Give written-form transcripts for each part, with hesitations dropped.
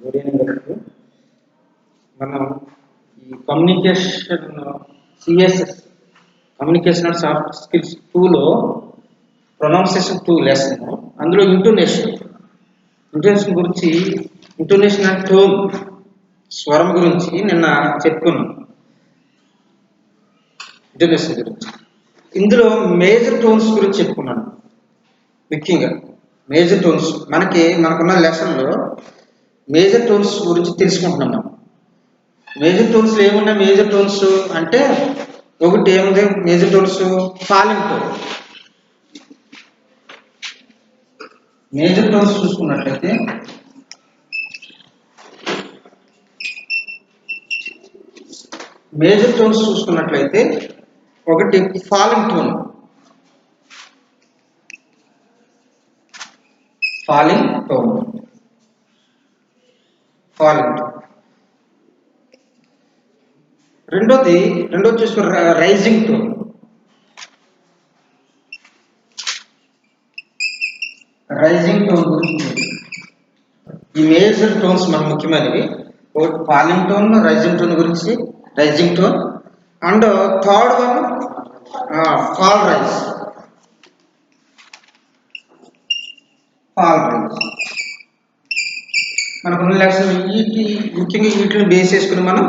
Good evening అందరికీ. మనం ఈ communication CSS communication and soft skills 2లో ప్రొనౌన్సియేషన్ 2 లెసన్, అందులో ఇంటోనేషన్ గురించి, ఇంటోనేషన్ అండ్ టోన్ స్వరం గురించి నిన్న చెప్పుకున్నాం. ఇంటోనేషన్ గురించి ఇందులో మేజర్ టోన్స్ గురించి చెప్పుకున్నాను. ముఖ్యంగా మేజర్ టోన్స్ మనకున్న లెసన్లో మేజర్ టోన్స్ గురించి తెలుసుకుంటున్నాం. మనం మేజర్ టోన్స్లో ఏమున్నాయి? మేజర్ టోన్స్ అంటే ఒకటి ఏముంది? Major tones falling tone. Major tones చూసుకున్నట్లయితే ఒకటి ఫాలింగ్ టోన్. రెండోది చూసుకున్న రైజింగ్ టోన్. గురించి ఈ మేజర్ టోన్స్ మనకు ముఖ్యమైనవి. ఒకటి ఫాలింగ్ టోన్, రైజింగ్ టోన్ గురించి. Rising tone and third one fall rise. మనకున్న లెసన్ ముఖ్యంగా వీటిని బేస్ చేసుకుని మనం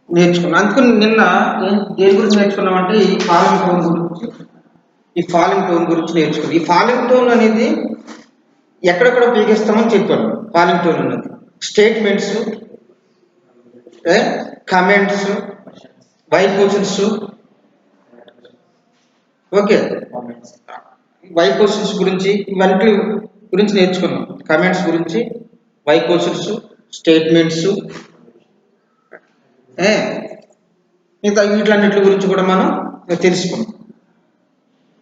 నేర్చుకున్నాం. అందుకని నిన్న దేని గురించి నేర్చుకున్నామంటే ఈ ఫాలింగ్ టోన్ గురించి నేర్చుకున్నాం. ఈ ఫాలింగ్ టోన్ అనేది ఎక్కడెక్కడ ఉపయోగిస్తామని చెప్పాను. ఫాలింగ్ టోన్ అనేది statements, comments, wh questions, wh questions గురించి, ఇవన్నీ గురించి నేర్చుకున్నాం. కమెంట్స్ గురించి, వై క్వశ్చన్స్, స్టేట్మెంట్స్, మిగతా వీటిలన్నిటి గురించి కూడా మనం తెలుసుకున్నాం.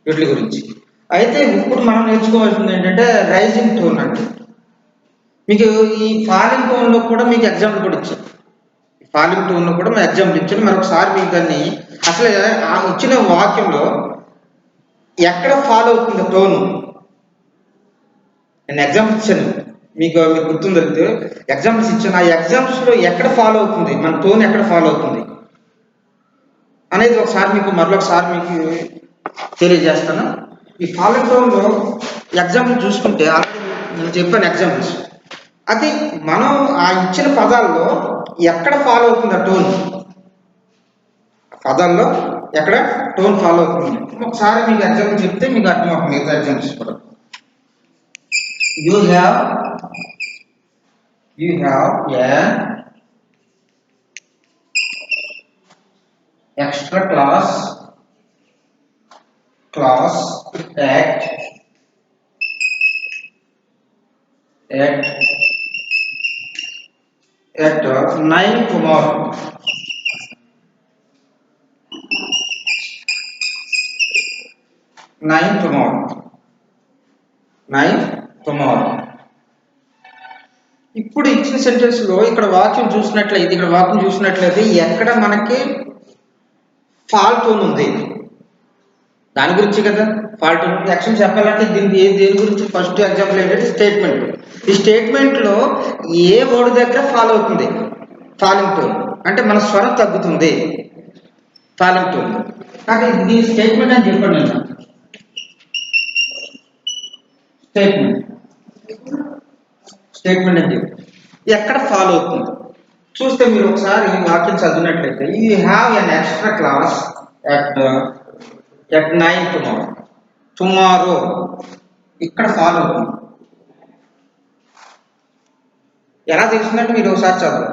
వీటి గురించి అయితే ఇప్పుడు మనం నేర్చుకోవాల్సింది ఏంటంటే రైజింగ్ టోన్. అంటే మీకు ఈ ఫాలింగ్ టోన్లో కూడా మీకు ఎగ్జాంపుల్ కూడా ఇచ్చాను. మరొకసారి మీకు దాన్ని అసలు ఆ ఇచ్చిన వాక్యంలో ఎక్కడ ఫాలో అవుతుంది టోను. నేను ఎగ్జాంపుల్స్ ఇచ్చాను, మీకు గుర్తుందరిగితే ఎగ్జాంపుల్స్ ఇచ్చాను. ఆ ఎగ్జాంపుల్స్లో ఎక్కడ ఫాలో అవుతుంది, మన టోన్ ఎక్కడ ఫాలో అవుతుంది అనేది మరొకసారి మీకు తెలియజేస్తాను. ఈ ఫాలోయింగ్ టోన్లో ఎగ్జాంపుల్ చూసుకుంటే ఆల్రెడీ నేను చెప్పాను ఎగ్జాంపుల్స్. అది మనం ఆ ఇచ్చిన పదాల్లో ఎక్కడ ఫాలో అవుతుంది ఆ టోన్, పదాల్లో ఎక్కడ టోన్ ఫాలో అవుతుంది. ఒకసారి మీకు ఎగ్జాంపుల్ చెప్తే మీకు అర్థమవుతుంది. మిగతా ఎగ్జాంపుల్స్ కూడా you have a extra class at 9 tomorrow. ఇప్పుడు ఇచ్చిన సెంటెన్స్ లో ఇక్కడ వాక్యం చూసినట్లయితే ఎక్కడ మనకి ఫాల్ టోన్ ఉంది దాని గురించి కదా. ఫాల్ టోన్ యాక్షన్ చెప్పాలంటే దీనికి దేని గురించి? ఫస్ట్ ఎగ్జాంపుల్ ఏంటంటే స్టేట్మెంట్. ఈ స్టేట్మెంట్ లో ఏ వర్డ్ దగ్గర ఫాలో అవుతుంది ఫాలింగ్ టోన్ అంటే మన స్వరం తగ్గుతుంది ఫాలింగ్ టోన్. నాకు దీని స్టేట్మెంట్ అని చెప్పండి. నేను స్టేట్మెంట్ అని చెప్పి ఎక్కడ ఫాలో అవుతుంది చూస్తే మీరు ఒకసారి వాక్యం చదివినట్లయితే you have an extra class at 9 tomorrow ఇక్కడ ఫాలో అవుతుంది. ఎలా తెలిసిందంటే మీరు ఒకసారి చదవాలి.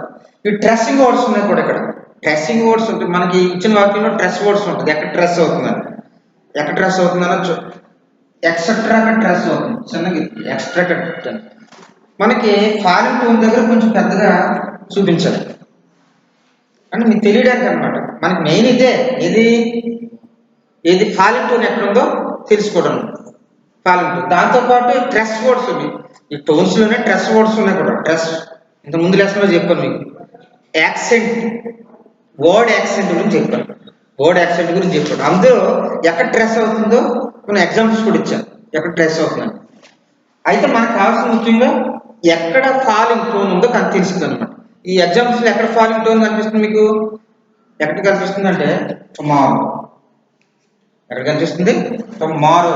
ఈ ట్రెస్సింగ్ వర్డ్స్ ఉన్నాయి కూడా. ఇక్కడ ట్రెస్సింగ్ వర్డ్స్ ఉంటుంది. మనకి ఇచ్చిన వాక్యంలో ట్రెస్ వర్డ్స్ ఉంటుంది. ఎక్కడ ట్రెస్ అవుతుందని ఎక్సెట్రా ట్రెస్ అవుతుంది. చిన్నగా ఎక్స్ట్రా మనకి ఫాలింగ్ టోన్ దగ్గర కొంచెం పెద్దగా చూపించాలి అంటే మీకు తెలియడానికి అనమాట. మనకి మెయిన్ ఇదే, ఏది ఫాలింగ్ టోన్ ఎక్కడ ఉందో తెలుసుకోవడం. ఫాలింగ్ టోన్ దాంతోపాటు ట్రెస్ వర్డ్స్ ఉన్నాయి. ఈ టోన్స్లోనే ట్రెస్ వర్డ్స్ ఉన్నాయి కూడా. ట్రెస్ ఇంత ముందు లెసన్లో చెప్పాను మీకు. వర్డ్ యాక్సెంట్ గురించి చెప్పాను. అందులో ఎక్కడ ట్రెస్ అవుతుందో కొన్ని ఎగ్జాంపుల్స్ కూడా ఇచ్చాను, ఎక్కడ ట్రెస్ అవుతుందని. అయితే మనకు కావాల్సిన ముఖ్యంగా ఎక్కడ ఫాలింగ్ టోన్ ఉందో తెలుస్తుంది అనమాట. ఈ ఎగ్జాంపుల్స్ ఎక్కడ ఫాలింగ్ టోన్ కనిపిస్తుంది మీకు? ఎక్కడ కనిపిస్తుంది అంటే టుమారో. ఎక్కడ కనిపిస్తుంది? టుమారో.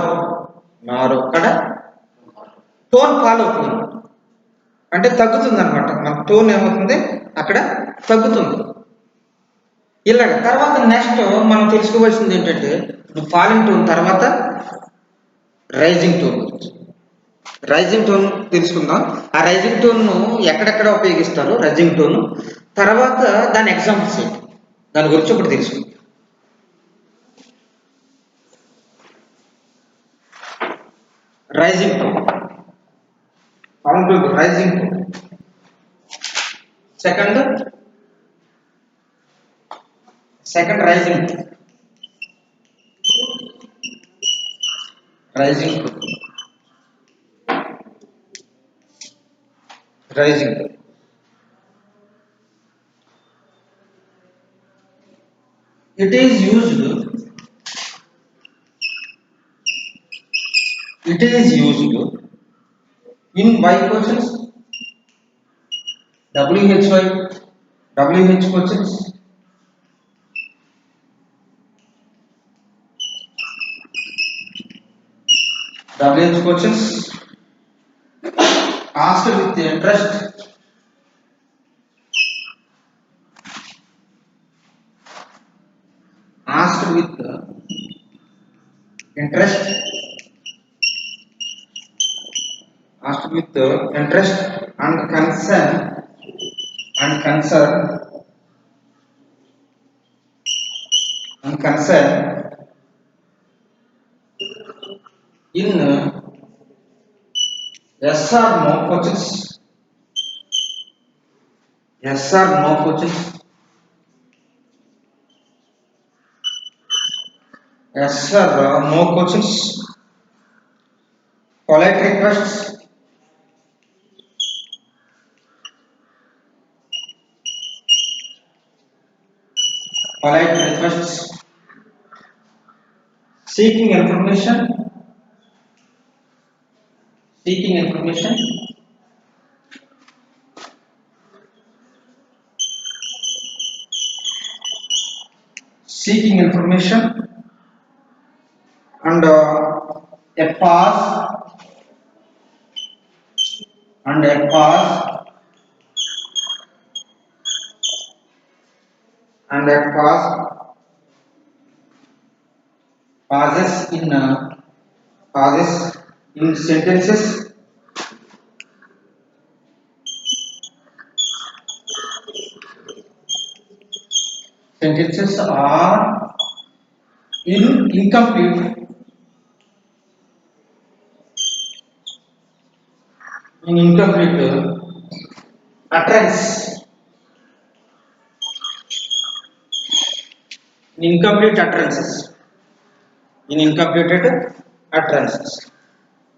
అక్కడ టోన్ ఫాల్ అవుతుంది అంటే తగ్గుతుంది అనమాట. మన టోన్ ఏమవుతుంది అక్కడ తగ్గుతుంది. ఇలాగ తర్వాత నెక్స్ట్ మనం తెలుసుకోవాల్సింది ఏంటంటే ఫాలింగ్ టోన్ తర్వాత రైజింగ్ టోన్. రైజింగ్ టోన్ తెలుసుకుందాం. ఆ రైజింగ్ టోన్ ను ఎక్కడెక్కడ ఉపయోగిస్తారు రైజింగ్ టోన్, తర్వాత దాని ఎగ్జాంపుల్స్ ఏంటి దాని గురించి ఇప్పుడు తెలుసుకుందాం. Rising tone, rising tone. Second rising tone. Rising it is used in Y questions, WH questions, asked with interest, and concern in yes or no questions. Yes or no questions. Yes or no questions. Polite requests. Seeking information. Seeking information and a pause pauses in sentences. Sentences are incomplete utterance. Incomplete utterances.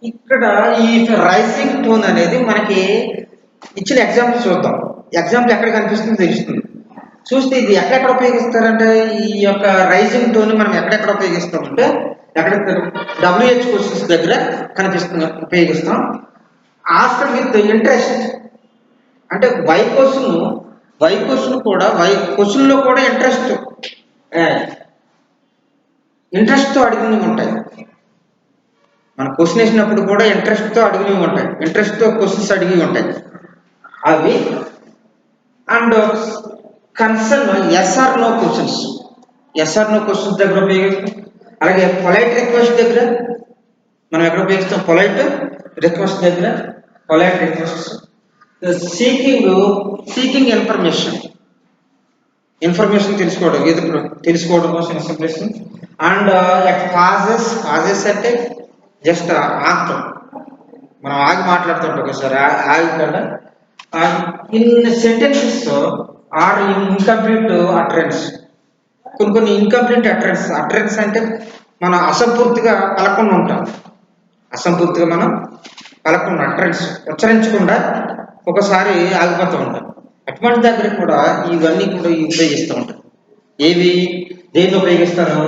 ఇక్కడ ఈ rising tone అనేది మనకి ఇచ్చిన example చూద్దాం. Example ఎక్కడ కనిపిస్తుందో తెలుస్తుంది. చూస్తే ఇది ఎక్కడెక్కడ ఉపయోగిస్తారంటే ఈ యొక్క రైజింగ్ టోన్ మనం ఎక్కడెక్కడ ఉపయోగిస్తామంటే WH క్వశ్చన్స్ దగ్గర ఉపయోగిస్తాం. ఆస్క్డ్ విత్ ఇంట్రెస్ట్ అంటే వై క్వశ్చన్ కూడా క్వశ్చన్ లో కూడా ఇంట్రెస్ట్తో అడిగినవి ఉంటాయి. మన క్వశ్చన్ వేసినప్పుడు కూడా ఇంట్రెస్ట్తో అడిగినవి ఉంటాయి. ఇంట్రెస్ట్తో క్వశ్చన్స్ అడిగి ఉంటాయి అవి. And concern yes or no questions దగ్గర ఉపయోగిస్తాం. అలాగే పొలైట్ రిక్వెస్ట్ దగ్గర మనం ఎక్కడ ఉపయోగిస్తాం? Polite request. సీకింగ్ ఇన్ఫర్మేషన్ తెలుసుకోవడం కోసం ఇన్ఫర్మేషన్. అండ్ పాజెస్ అంటే జస్ట్ ఆగుతాం, మనం ఆగి మాట్లాడుతుంటాం ఒకసారి ఆగిపోయినా. In sentences are incomplete utterances. కొన్ని ఇన్కంప్లీట్ అటరెన్స్ అంటే మనం అసంపూర్తిగా పలకుండా ఉంటాం. అటరెన్స్ ఉచ్చరించకుండా ఒకసారి ఆగిపోతూ ఉంటాం. అటువంటి దగ్గర కూడా ఇవన్నీ కూడా ఉపయోగిస్తూ ఉంటాం. ఏవి దేన్ని ఉపయోగిస్తారు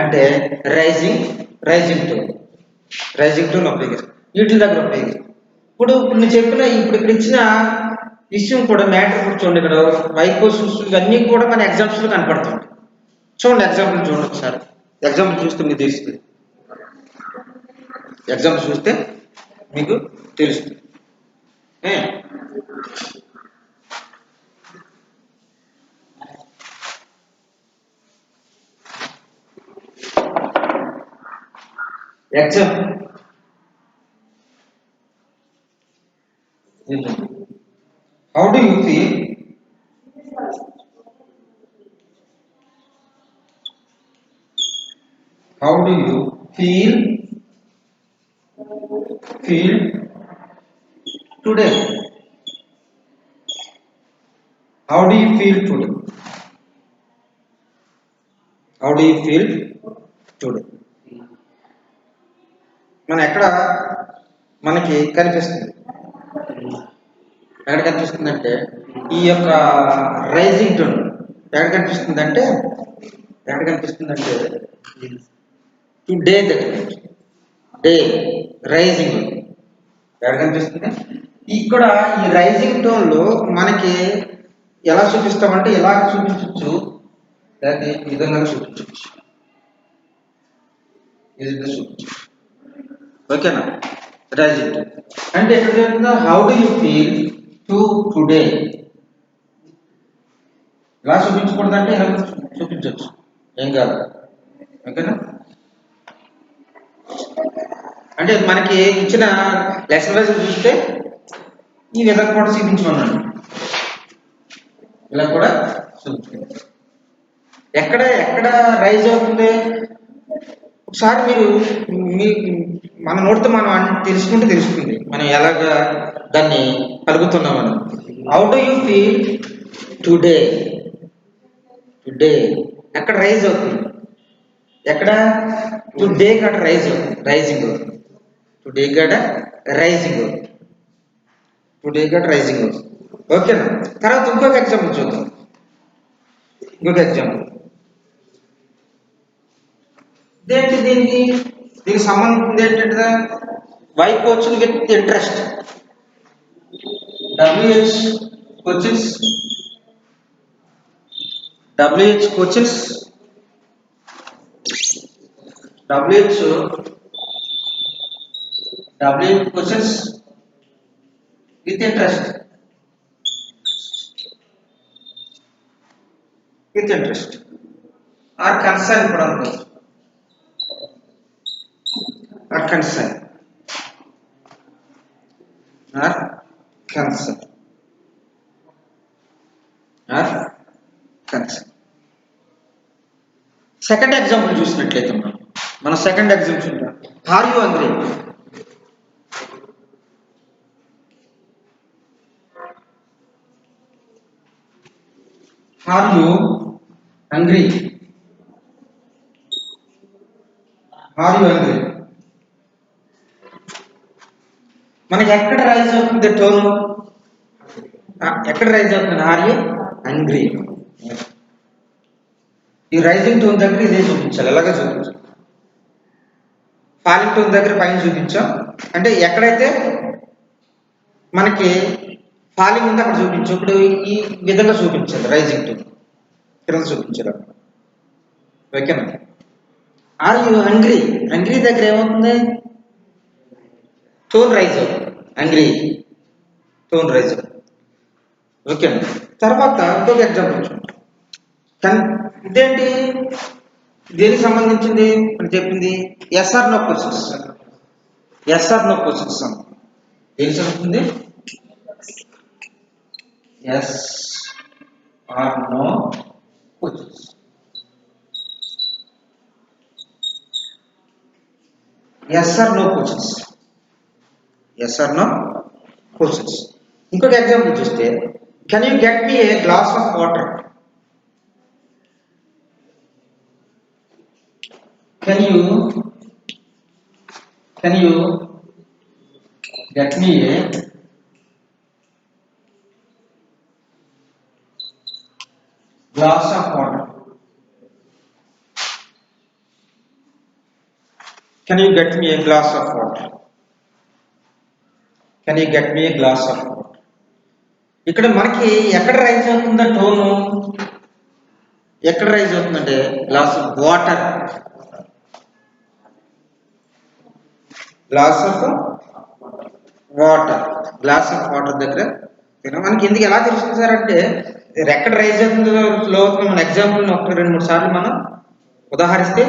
అంటే రైజింగ్ టోన్ ఉపయోగిస్తారు. వీటి దగ్గర ఉపయోగిస్తారు. ఇప్పుడు నేను చెప్పిన ఇప్పుడు ఇక్కడ ఇచ్చిన విషయం కూడా మ్యాటర్ కూడా చూడండి. ఇక్కడ వైకోసూస్ ఇవన్నీ కూడా మన ఎగ్జామ్స్ లో కనపడుతుంది. చూడండి ఎగ్జాంపుల్ చూడండి ఒకసారి. ఎగ్జాంపుల్ చూస్తే మీకు తెలుస్తుంది. ఎగ్జాంపుల్ చూస్తే మీకు తెలుస్తుంది. Example how do you feel how do you feel today? How do you feel today? How do you feel today? మన ఎక్కడ మనకి కనిపిస్తుంది, ఎక్కడ కనిపిస్తుందంటే ఈ యొక్క రైజింగ్ టోన్ ఎక్కడ కనిపిస్తుందంటే టుడే దగ్గర డే రైజింగ్ ఎక్కడ కనిపిస్తుంది. ఇక్కడ ఈ రైజింగ్ టోన్ లో మనకి ఎలా చూపిస్తామంటే ఇలా చూపించవచ్చు, లేకపోతే ఈ విధంగా చూపించవచ్చు. ఈ విధంగా చూపించవచ్చు. ఓకేనా? రైజింగ్ టోన్ అంటే ఎక్కడ చెప్తుందా, how do you feel today. ఇలా చూపించకూడదంటే ఇలా చూపించవచ్చు, ఏం కాదు. ఓకేనా? అంటే మనకి ఇచ్చిన లెసన్ వైజ్ చూస్తే ఈ విధంగా కూడా చూపించమన్నాడు. ఇలా కూడా చూపించండి. ఎక్కడ రైజ్ అవుతుంది ఒకసారి మీరు మన నోటితో మనం తెలుసుకుంటే తెలుస్తుంది మనం ఎలాగా దాన్ని పలుకుతున్నామని. How do you feel today. ఎక్కడ రైజ్ అవుతుంది, ఎక్కడ టుడే గడ రైజ్ అవుతుంది, రైజింగ్ అవుతుంది. టుడే గడ రైజింగ్ అవుతుంది. ఓకేనా? తర్వాత ఇంకొక ఎగ్జాంపుల్ చూద్దాం. దీనికి సంబంధించింది ఏంటంటే why coaching with interest. WH coaches with interest. Or concern కూడా ఉంటుంది. Or concern. సెకండ్ ఎగ్జాంపుల్ చూసినట్లయితే మన సెకండ్ ఎగ్జాంపుల్ చూద్దాం. Are you hungry. Are you hungry. మనకి ఎక్కడ రైజ్ అవుతుంది టోన్, ఎక్కడ రైజ్ అవుతుంది? Are you hungry. ఈ రైజింగ్ టోన్ దగ్గర ఇదే చూపించాలి, ఎలాగే చూపించాలి. ఫాలింగ్ టోన్ దగ్గర పైన చూపించాం అంటే ఎక్కడైతే మనకి ఫాలింగ్ ఉందో అక్కడ చూపించు. ఇప్పుడు ఈ విధంగా చూపించాలి రైజింగ్ టోన్, కింద చూపించాలి. ఓకేనా? Are you hungry. దగ్గర ఏమవుతుంది? టోన్ రైజ్ అవుతుంది. టోన్ రైజ్ అవుతుంది. ఓకేనా? తర్వాత ఇంకొక ఎగ్జాంపుల్ చూడండి. ఇదేంటి, దేనికి సంబంధించింది అని చెప్పింది? Yes or no questions. దేనికి సంబంధించింది? Yes or no questions. Yes or no questions. ఇంకొక ఎగ్జాంపుల్ చూస్తే, can you get me a glass of water. Can you get me a glass of water? Can you get me a glass of water? Can you get me a glass of water. ఇక్కడ మనకి ఎక్కడ rise అవుతుందా tone, ఎక్కడ rise అవుతుందంటే glass of water, glass of water, glass of water దగ్గర మనకి ఎందుకు ఎలా తెలుస్తుంది సార్ అంటే ఎక్కడ రైజ్ అవుతుందో ఫ్లో అవుతుందో మన ఎగ్జాంపుల్ ఒక 2-3 సార్లు మనం ఉదాహరిస్తే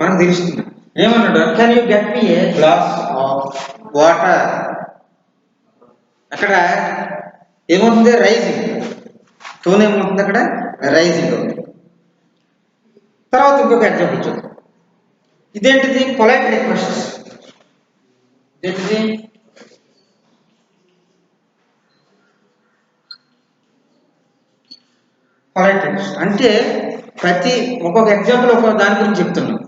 మనకు తెలుస్తుంది. ఏమన్నాడు, can you get me a glass of water. అక్కడ ఏమవుతుంది, రైజింగ్, టోన్ ఏమవుతుంది అక్కడ రైజింగ్ అవుతుంది. తర్వాత ఇంకొక ఎగ్జాంపుల్ చూద్దాం. ఇదేంటిది, పొలైట్ రిక్వెస్ట్. ఇదేంటిది, పొలైట్ రిక్వెస్ట్ అంటే ప్రతి ఒక్కొక్క ఎగ్జాంపుల్ ఒక్కొక్క దాని గురించి చెప్తున్నాం,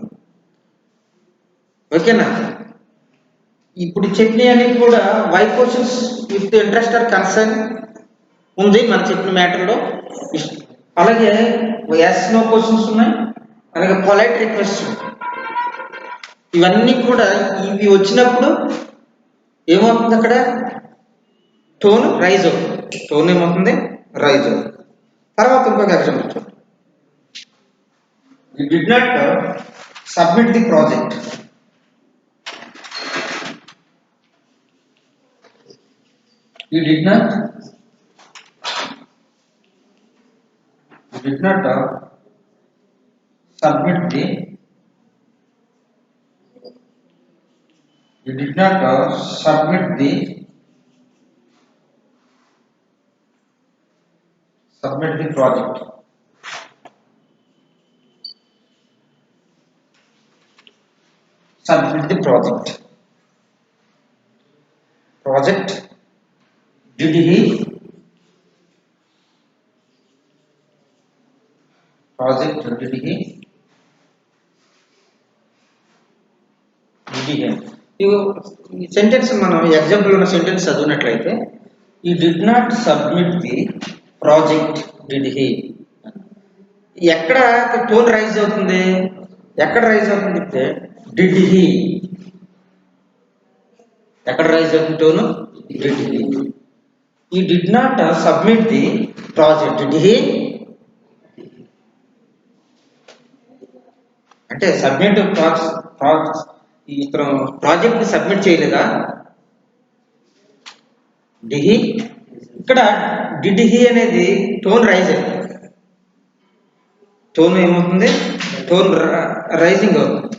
ఓకేనా. ఇప్పుడు చెప్పిన అని కూడా why questions with interest or concern ఉంది మన చెప్పిన మ్యాటర్లో. అలాగే ఎస్ నో క్వశ్చన్స్ ఉన్నాయి, అలాగే పొలైట్ రిక్వెస్ట్. ఇవన్నీ కూడా ఇవి వచ్చినప్పుడు ఏమవుతుంది, అక్కడ టోన్ రైజ్ అవుతుంది, టోన్ ఏమవుతుంది రైజ్ అవుతుంది. తర్వాత ఇంకొక ఎగ్జాంపుల్ చూడండి. You did not submit the project. You did not submit the you did not submit the project. Submit the project. Did he ఈ సెంటెన్స్ మనం ఎగ్జాంపుల్ ఉన్న సెంటెన్స్ చదివినట్లయితే ఈ did not submit the project did he, ఎక్కడ tone rise అవుతుంది, ఎక్కడ rise అవుతుంది అంటే డిడ్ హీ, ఎక్కడ రైజ్ అవుతుంది టోను, డిడ్ హీ. ఈ did not submit the project did he అంటే సబ్మిట్ ఇతను ప్రాజెక్ట్ ని సబ్మిట్ చేయలేదా, డిహి. ఇక్కడ డిడ్ హీ అనేది టోన్ రైజ్ అవుతుంది, టోన్ ఏమవుతుంది, టోన్ రైజింగ్ అవుతుంది,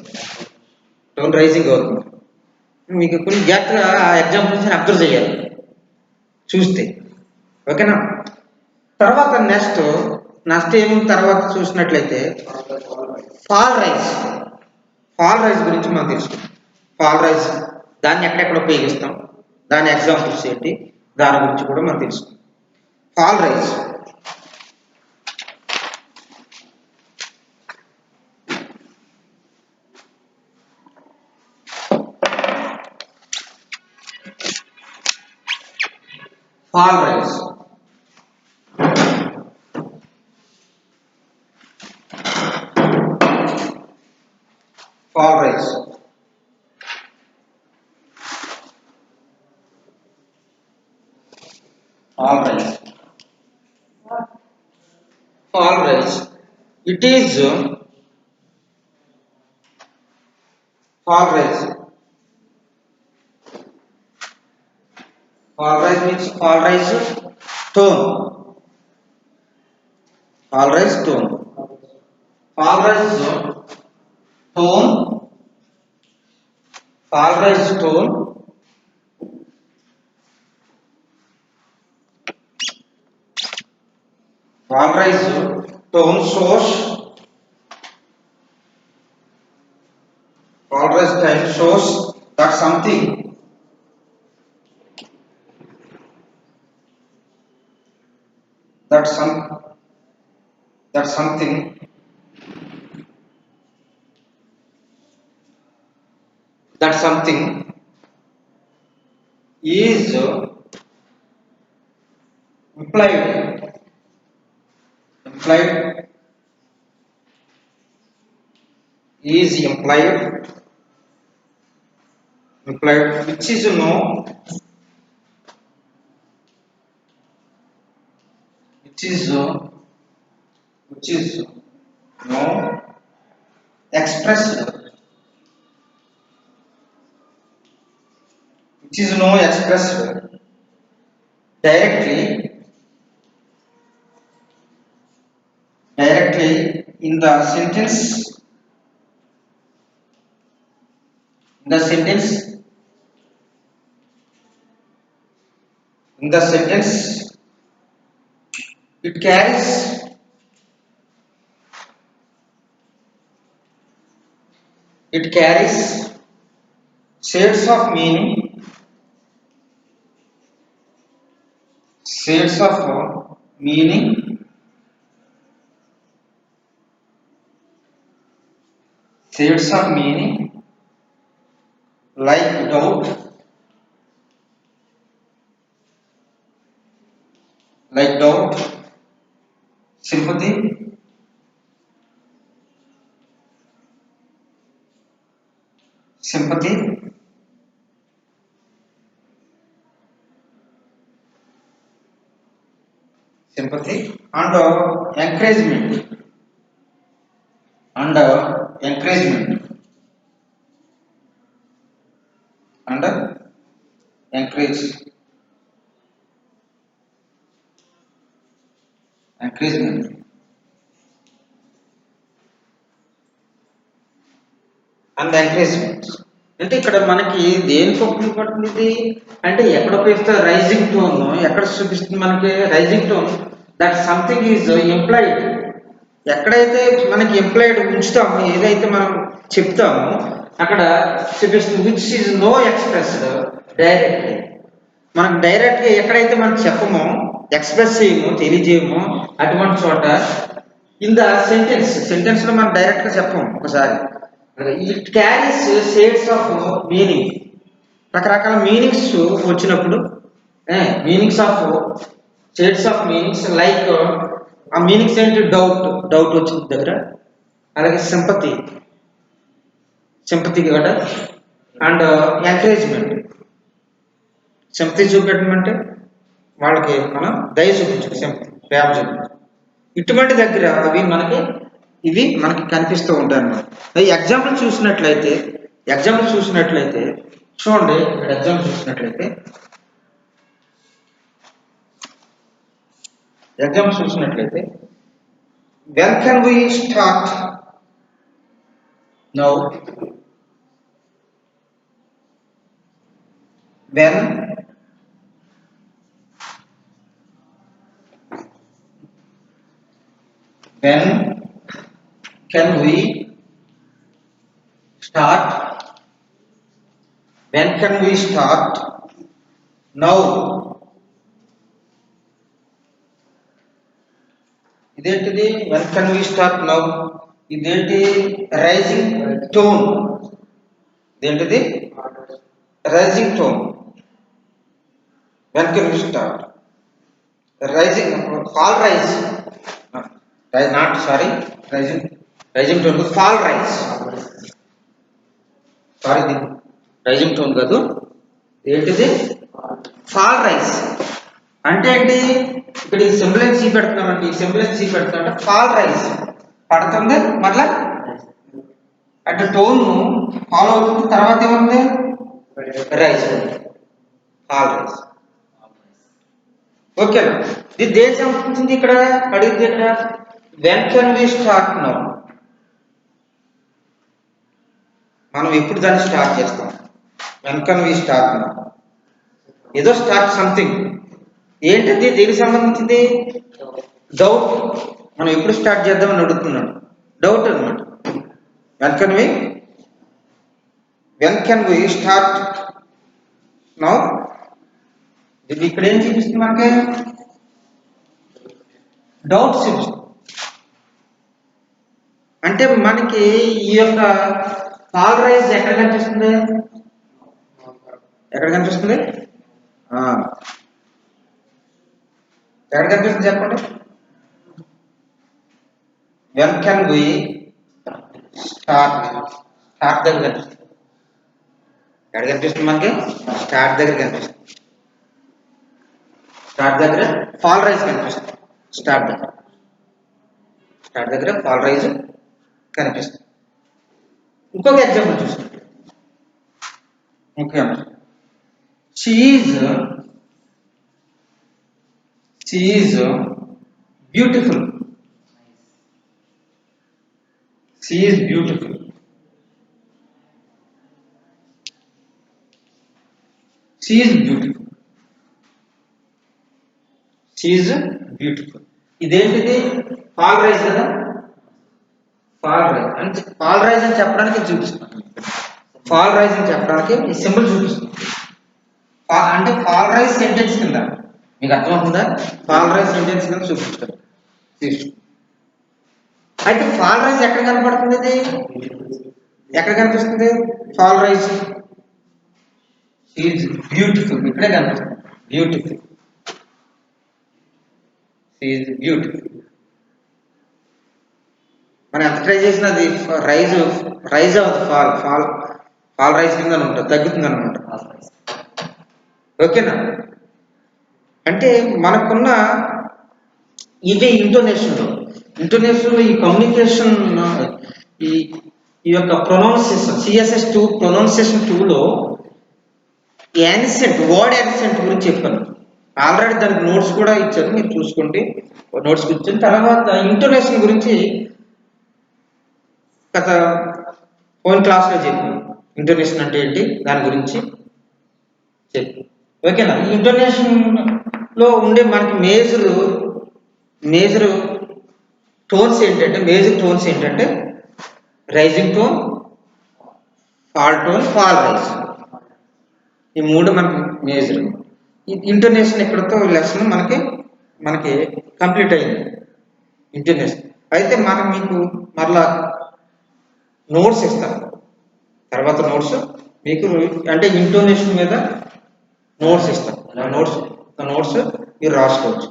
టోన్ రైజింగ్ అవుతుంది. మీకు కొన్ని జాగ్రత్తగా ఆ ఎగ్జాంపుల్స్ అబ్జర్వ్ చేయాలి చూస్తే, ఓకేనా. తర్వాత నెక్స్ట్ ఏముంది తర్వాత చూసినట్లయితే ఫాల్ రైజ్ గురించి మనం తెలుసుకుంటాం. ఫాల్ రైజ్ దాన్ని ఎక్కడెక్కడ ఉపయోగిస్తాం, దాని ఎగ్జాంపుల్స్ ఏంటి, దాని గురించి కూడా మనం తెలుసుకుంటాం. Fall rise it is fall rise means fall rise tone, fall rise tone shows that something is implied which is no which is no expressed, which is no expressed directly in the sentence, in the sentence in the sentence it carries shades of meaning, shades of meaning shades of meaning like doubt, sympathy, sympathy, sympathy, and encouragement, and encouragement, and encouragement, and encouragement. అంటే ఇక్కడ మనకి దేనికి ఉపయోగపడుతుంది ఇది అంటే ఎక్కడ ఉపయోగిస్తే rising tone, ఎక్కడ చూపిస్తుంది మనకి rising tone that something is employed. ఎక్కడైతే మనకి ఎంప్లాయిడ్ ఉంచుతామో, ఏదైతే మనం చెప్తామో అక్కడ చూపిస్తుంది which is no expressed directly. మనకు డైరెక్ట్గా ఎక్కడైతే మనం చెప్పమో, ఎక్స్ప్రెస్ చేయమో, తెలియజేయమో అటువంటి చోట ఇన్ ద సెంటెన్స్లో మనం డైరెక్ట్గా చెప్పము. ఒకసారి it carries shades of meaning, రకరకాల మీనింగ్స్ వచ్చినప్పుడు meanings of shades of meanings like ఆ మీనింగ్స్ ఏంటి డౌట్ వచ్చిన దగ్గర, అలాగే సింపతి కూడా, అండ్ ఎంకరేజ్మెంట్. సింపతి చూపెట్టమంటే వాళ్ళకి మనం దయ చూపించాలి, సింపతి ప్రేమ చూపించాలి. ఇటువంటి దగ్గర ఇవి మనకి కనిపిస్తూ ఉంటాయి అన్నమాట. ఎగ్జాంపుల్ చూసినట్లయితే చూడండి, ఇక్కడ ఎగ్జాంపుల్ చూసినట్లయితే when can we start now, when can we start now. ఇదేంటిది when can we start now, ఇదేంటి రైజింగ్ టోన్, ఇదేంటిది rising tone. when can we start rising fall rise, not sorry rising tone fall rise, sorry rising tone కాదు, ఏంటిది fall rise. అంటే ఏంటి, ఇక్కడ ఈ సింబలెన్స్ see పెడుతున్నామంటే, ఈ సింబలెన్స్ సీ పెడుతున్నా ఫాల్ రైజ్ పడుతుంది, మళ్ళా అంటే టోన్ ఫాలో అవుతుంది, తర్వాత ఏముంది రైజ్, ఫాల్ రైజ్. ఓకేనా, ఇది దేని సంబంధించింది ఇక్కడ అడిగింది. ఇక్కడ when can we start now, మనం ఎప్పుడు దాన్ని స్టార్ట్ చేస్తాం. When can we start now, ఏదో స్టార్ట్ సంథింగ్. ఏంటది, దేనికి సంబంధించింది డౌట్. మనం ఎప్పుడు స్టార్ట్ చేద్దామని అడుగుతున్నాడు, డౌట్ అనమాట. When can we start now. ఇది ఇక్కడ ఏం చూపిస్తుంది మనకి, డౌట్ చూపిస్తుంది. అంటే మనకి ఈ యొక్క ఫాల్ రైజ్ ఎక్కడ కనిపిస్తుంది, ఎక్కడ కనిపిస్తుంది చెప్పండి. వెన్ కెన్ వి స్టార్ట్ దగ్గర కనిపిస్తుంది. ఎక్కడ కనిపిస్తుంది మనకి, స్టార్ట్ దగ్గర కనిపిస్తుంది. స్టార్ట్ దగ్గర ఫాల్ రైజ్ కనిపిస్తుంది. స్టార్ట్ దగ్గర ఫాల్ రైజ్ కనిపిస్తుంది. ఇంకొక ఎగ్జాంపుల్ చూసుకోండి. Okay, she is beautiful. She is beautiful. She is beautiful. She is beautiful. ఇదేంటిది? ఫాల్ రైజ్ కదా. ఫాల్ రైజ్ అంటే ఫాల్ రైజ్ అని చెప్పడానికి చూపిస్తున్నాను. ఫాల్ రైజ్ అని చెప్పడానికి ఈ సింబల్ చూపిస్తుంది. అంటే ఫాల్ రైజ్ సెంటెన్స్ కింద మీకు అర్థమవుతుందా? ఫాల్ రైజ్ సెంటెన్స్ కింద చూపిస్తాను. అయితే ఫాల్ రైజ్ ఎక్కడ కనపడుతుంది? ఇది ఎక్కడ కనిపిస్తుంది? Fall rise is beautiful. ఇక్కడే కనిపిస్తుంది. బ్యూటిఫుల్. Is beautiful. మనం ఎంత ట్రై చేసినా అది రైజ్ అవ్వదు. ఫాల్ రైజ్ కింద ఉంటుంది, తగ్గుతుంది అనమాట. ఓకేనా? అంటే మనకున్న ఇదే ఇంటోనేషన్లో ఈ కమ్యూనికేషన్, ఈ యొక్క ప్రొనౌన్సియేషన్, CSS2 ప్రొనౌన్సియేషన్ 2లో వర్డ్ యాక్సెంట్ గురించి చెప్పాను. ఆల్రెడీ దానికి నోట్స్ కూడా ఇచ్చారు, మీరు చూసుకోండి. నోట్స్ ఇచ్చిన తర్వాత ఇంటోనేషన్ గురించి గత ఫోన్ క్లాస్లో చెప్పాను. ఇంటోనేషన్ అంటే ఏంటి, దాని గురించి చెప్పి. ఓకేనా? ఈ ఇంటోనేషన్లో ఉండే మనకి మేజర్ టోన్స్ ఏంటంటే rising tone, fall tone, fall rise. ఈ మూడు మనకి మేజర్. ఇంటోనేషన్ ఇక్కడతో లెసన్ మనకి కంప్లీట్ అయింది. ఇంటోనేషన్ అయితే మీకు మరలా నోట్స్ ఇస్తాను. తర్వాత నోట్స్ మీకు అంటే ఇంటోనేషన్ మీద నోట్స్ ఇస్తాను. నోట్స్ మీరు రాసుకోవచ్చు.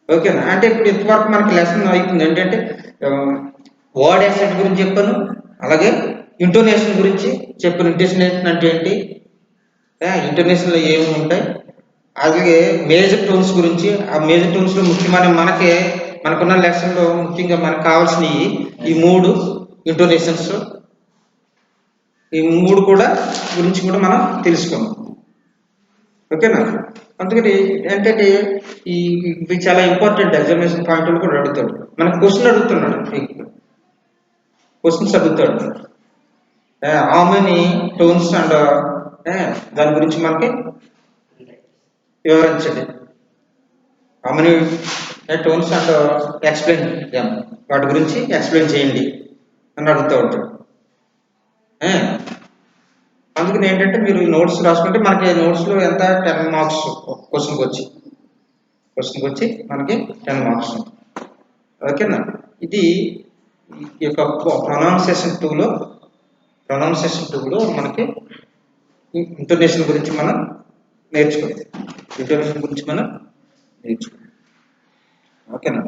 ఓకేనా? అంటే ఇప్పుడు ఇంతవరకు మనకి లెసన్ అవుతుంది ఏంటంటే వర్డ్ యాక్సెంట్ గురించి చెప్పాను, అలాగే ఇంటోనేషన్ గురించి చెప్పాను. ఇంటోనేషన్ అంటే ఏంటి, ఇంటోనేషన్లో ఏమి ఉంటాయి, అలాగే మేజర్ టోన్స్ గురించి. ఆ మేజర్ టోన్స్లో ముఖ్యమైన మనకున్న లెసన్లో ముఖ్యంగా మనకు కావాల్సినవి ఈ 3 ఇంటోనేషన్స్. ఈ 3 గురించి కూడా మనం తెలుసుకున్నాం. ఓకేనా? అందుకని ఏంటంటే ఇవి చాలా ఇంపార్టెంట్. ఎగ్జామినేషన్ పాయింట్లు కూడా అడుగుతాడు. మనకు క్వశ్చన్స్ అడుగుతాడు. హౌ మెనీ టోన్స్ అండ్ దాని గురించి మనకి వివరించండి. How many tones and explain వాటి గురించి ఎక్స్ప్లెయిన్ చేయండి అని అడుగుతూ ఉంటాడు. అందుకని ఏంటంటే మీరు నోట్స్ రాసుకుంటే మనకి నోట్స్లో ఎంత 10 మార్క్స్ క్వశ్చన్కి వచ్చి మనకి 10 మార్క్స్. ఓకేనా? ఇది ఈ యొక్క ప్రొనౌన్సియేషన్ 2లో మనకి ఇంటోనేషన్ గురించి మనం నేర్చుకోవాలి. ఓకేనా?